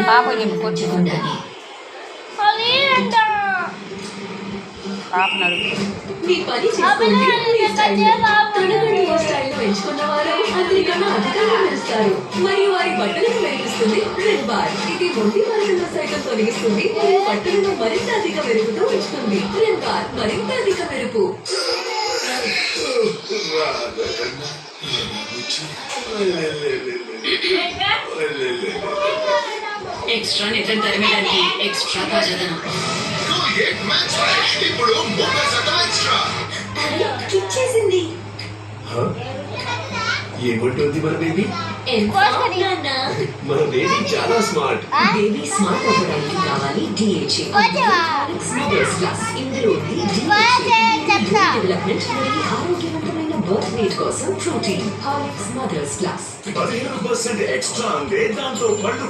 పాప చెప్పు కొట్టి ఉండాలి. పాప నడుపు మీ పని చేసుకోండి. మీ స్టైల్లో. తొడగొండ హెయిర్ స్టైల్లో ఎంచుకున్నవారు అందరికన్నా అధికంగా మెరుస్తారు. మరియు వారి బట్టలను మెరిపిస్తుంది రెడ్ బార్. ఇది మొండి వారిని సైతం తొలగిస్తుంది. మరియు బట్టలను మరింత అధిక మెరుగుతో ఉంచుతుంది. రెడ్ బార్ మరింత అధిక మెరుపు. ఎక్స్ట్రా నిద్ర తరిమేయడానికి ఎక్స్ట్రా తాజాదనం. ఇప్పుడు 30% ఎక్స్ట్రా. క్లిక్ చేసింది. ఏమంటుంది మన బేబీ? మన బేబీ చాలా స్మార్ట్. బేబీ స్మార్ట్ అవ్వడానికి కావాలి DHA. Mother's plus. ఇందులో డెవలప్మెంట్ మరియు ఆరోగ్యవంతమైన బర్త్ వెయిట్ కోసం protein. Horlicks mother's plus. 15% extra అంటే దాంతో పళ్ళు